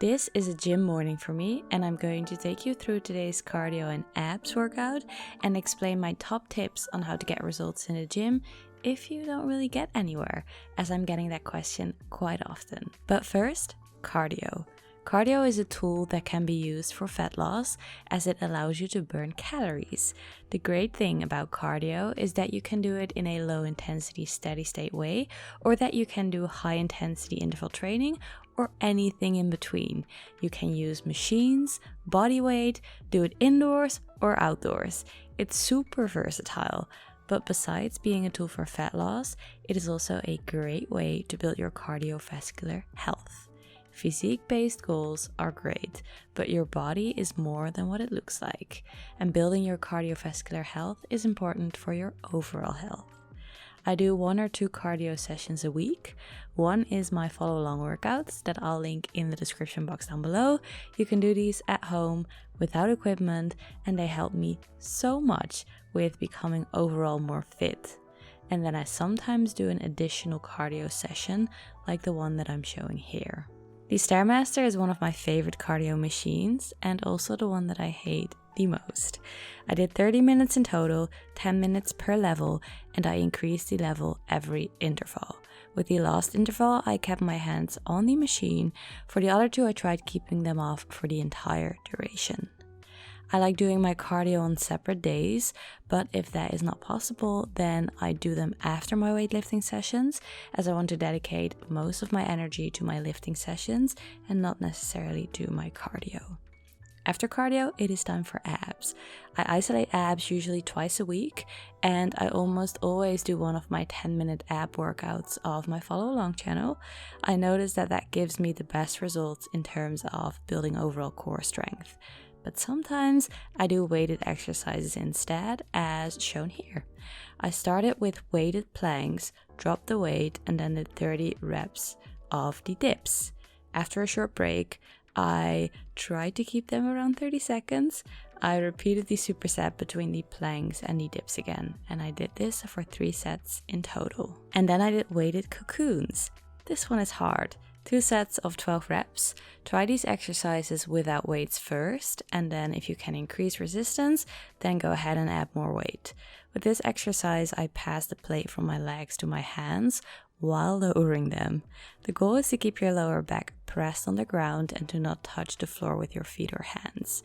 This is a gym morning for me, and I'm going to take you through today's cardio and abs workout and explain my top tips on how to get results in the gym if you don't really get anywhere, as I'm getting that question quite often. But first, cardio. Cardio is a tool that can be used for fat loss as it allows you to burn calories. The great thing about cardio is that you can do it in a low intensity steady state way, or that you can do high intensity interval training or anything in between. You can use machines, body weight, do it indoors or outdoors. It's super versatile. But besides being a tool for fat loss, it is also a great way to build your cardiovascular health. Physique-based goals are great, but your body is more than what it looks like, and building your cardiovascular health is important for your overall health. I do 1 or 2 cardio sessions a week. One is my follow-along workouts that I'll link in the description box down below. You can do these at home without equipment, and they help me so much with becoming overall more fit. And then I sometimes do an additional cardio session like the one that I'm showing here. The Stairmaster is one of my favorite cardio machines and also the one that I hate the most. I did 30 minutes in total, 10 minutes per level, and I increased the level every interval. With the last interval, I kept my hands on the machine. For the other 2, I tried keeping them off for the entire duration. I like doing my cardio on separate days, but if that is not possible, then I do them after my weightlifting sessions, as I want to dedicate most of my energy to my lifting sessions and not necessarily to my cardio. After cardio, it is time for abs. I isolate abs usually twice a week, and I almost always do one of my 10-minute ab workouts of my follow-along channel. I notice that gives me the best results in terms of building overall core strength. But sometimes I do weighted exercises instead, as shown here. I started with weighted planks, dropped the weight, and then did 30 reps of the dips. After a short break, I tried to keep them around 30 seconds. I repeated the superset between the planks and the dips again, and I did this for 3 sets in total. And then I did weighted cocoons. This one is hard. 2 sets of 12 reps. Try these exercises without weights first, and then if you can increase resistance, then go ahead and add more weight. With this exercise, I pass the plate from my legs to my hands while lowering them. The goal is to keep your lower back pressed on the ground and to not touch the floor with your feet or hands.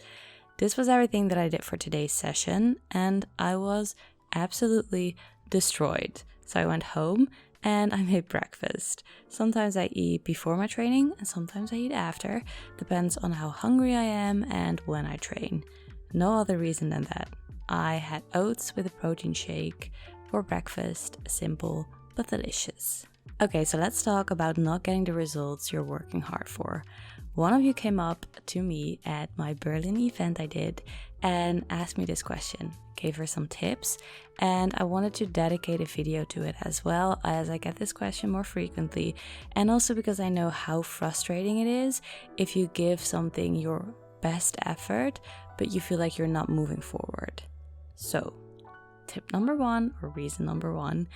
This was everything that I did for today's session, and I was absolutely destroyed. So I went home and I made breakfast. Sometimes I eat before my training and sometimes I eat after. Depends on how hungry I am and when I train. No other reason than that. I had oats with a protein shake for breakfast, simple but delicious. Okay, so let's talk about not getting the results you're working hard for. One of you came up to me at my Berlin event I did and asked me this question. Gave her some tips, and I wanted to dedicate a video to it as well, as I get this question more frequently, and also because I know how frustrating it is if you give something your best effort but you feel like you're not moving forward. So, tip number 1, or reason number 1,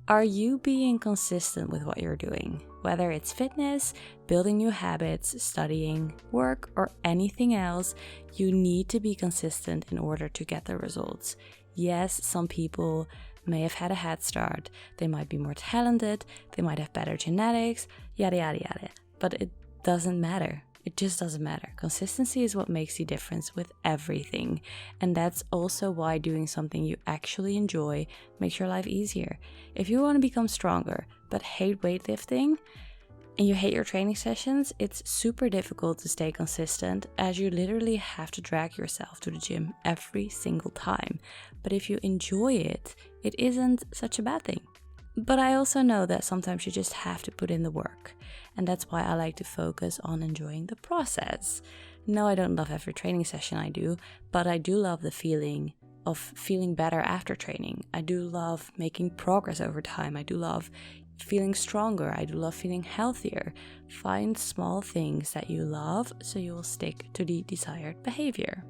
are you being consistent with what you're doing? Whether it's fitness, building new habits, studying, work, or anything else, you need to be consistent in order to get the results. Yes, some people may have had a head start, they might be more talented, they might have better genetics, yada yada yada, but it doesn't matter. It just doesn't matter. Consistency is what makes the difference with everything. And that's also why doing something you actually enjoy makes your life easier. If you want to become stronger but hate weightlifting and you hate your training sessions, it's super difficult to stay consistent, as you literally have to drag yourself to the gym every single time. But if you enjoy it, it isn't such a bad thing. But I also know that sometimes you just have to put in the work. And that's why I like to focus on enjoying the process. No, I don't love every training session I do, but I do love the feeling of feeling better after training. I do love making progress over time. I do love feeling stronger. I do love feeling healthier. Find small things that you love so you will stick to the desired behavior.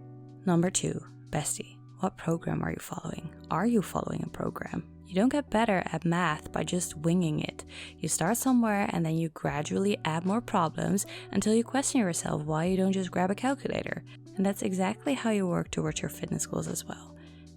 Number 2, bestie. What program are you following? Are you following a program? You don't get better at math by just winging it. You start somewhere and then you gradually add more problems until you question yourself why you don't just grab a calculator. And that's exactly how you work towards your fitness goals as well.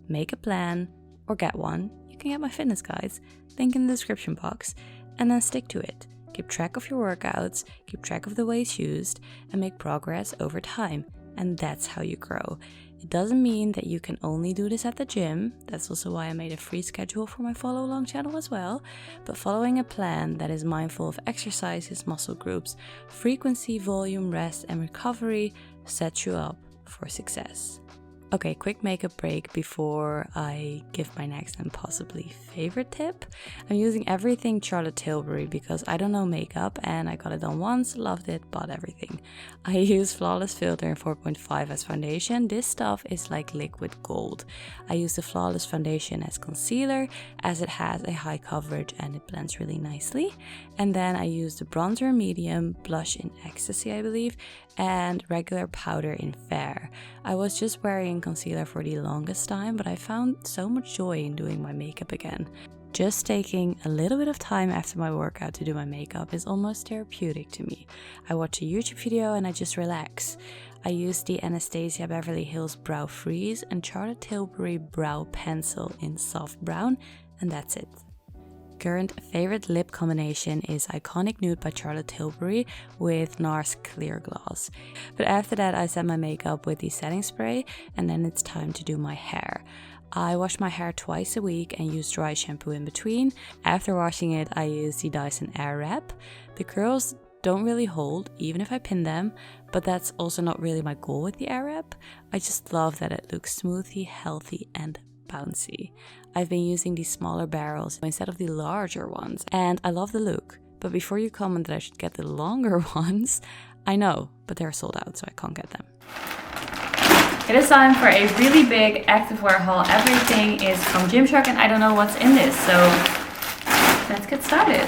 Make a plan or get one. You can get my fitness guides, link in the description box, and then stick to it. Keep track of your workouts, keep track of the weights used, and make progress over time. And that's how you grow. It doesn't mean that you can only do this at the gym. That's also why I made a free schedule for my follow along channel as well. But following a plan that is mindful of exercises, muscle groups, frequency, volume, rest, and recovery sets you up for success. Okay, quick makeup break before I give my next and possibly favorite tip. I'm using everything Charlotte Tilbury because I don't know makeup and I got it done once, loved it, bought everything. I use Flawless Filter in 4.5 as foundation. This stuff is like liquid gold. I use the Flawless foundation as concealer as it has a high coverage and it blends really nicely. And then I use the bronzer medium, blush in Ecstasy I believe, and regular powder in Fair. I was just wearing concealer for the longest time, but I found so much joy in doing my makeup again. Just taking a little bit of time after my workout to do my makeup is almost therapeutic to me. I watch a YouTube video and I just relax. I use the Anastasia Beverly Hills Brow Freeze and Charlotte Tilbury Brow Pencil in soft brown, and that's it. Current favorite lip combination is Iconic Nude by Charlotte Tilbury with NARS Clear Gloss. But after that I set my makeup with the setting spray and then it's time to do my hair. I wash my hair twice a week and use dry shampoo in between. After washing it I use the Dyson Airwrap. The curls don't really hold even if I pin them, but that's also not really my goal with the Airwrap. I just love that it looks smoothie, healthy and bouncy. I've been using these smaller barrels instead of the larger ones and I love the look. But before you comment that I should get the longer ones, I know, but they're sold out so I can't get them. It is time for a really big activewear haul. Everything is from Gymshark and I don't know what's in this, so let's get started.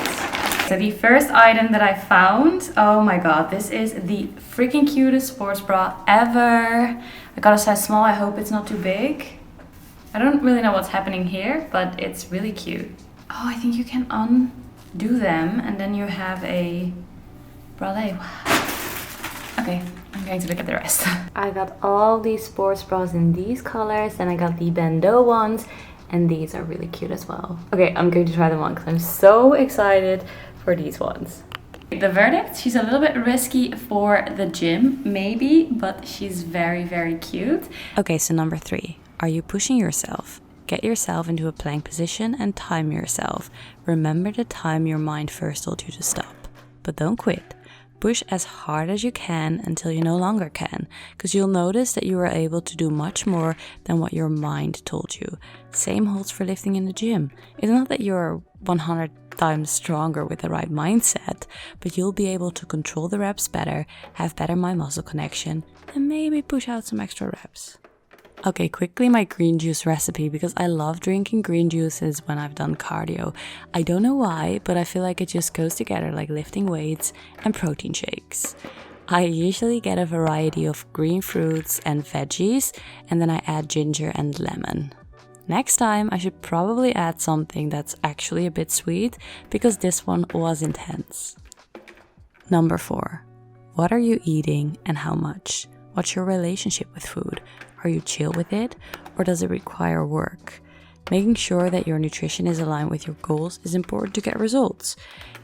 So the first item that I found, oh my god, this is the freaking cutest sports bra ever. I got a size small, I hope it's not too big. I don't really know what's happening here, but it's really cute. Oh, I think you can undo them and then you have a bralette. Okay, I'm going to look at the rest. I got all these sports bras in these colors and I got the bandeau ones and these are really cute as well. Okay, I'm going to try them on because I'm so excited for these ones. The verdict, she's a little bit risky for the gym, maybe, but she's very, very cute. Okay, so number 3. Are you pushing yourself? Get yourself into a plank position and time yourself. Remember the time your mind first told you to stop. But don't quit. Push as hard as you can until you no longer can, because you'll notice that you are able to do much more than what your mind told you. Same holds for lifting in the gym. It's not that you're 100 times stronger with the right mindset, but you'll be able to control the reps better, have better mind-muscle connection, and maybe push out some extra reps. Okay, quickly my green juice recipe because I love drinking green juices when I've done cardio. I don't know why, but I feel like it just goes together like lifting weights and protein shakes. I usually get a variety of green fruits and veggies and then I add ginger and lemon. Next time I should probably add something that's actually a bit sweet because this one was intense. Number 4. What are you eating and how much? What's your relationship with food? Are you chill with it or does it require work? Making sure that your nutrition is aligned with your goals is important to get results.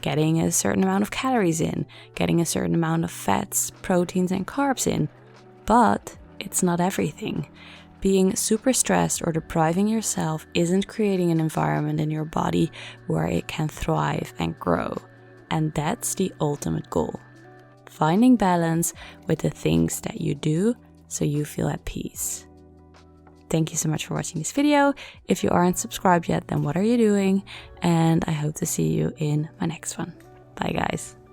Getting a certain amount of calories in, getting a certain amount of fats, proteins and carbs in. But it's not everything. Being super stressed or depriving yourself isn't creating an environment in your body where it can thrive and grow. And that's the ultimate goal. Finding balance with the things that you do so you feel at peace. Thank you so much for watching this video. If you aren't subscribed yet, then what are you doing? And I hope to see you in my next one. Bye guys.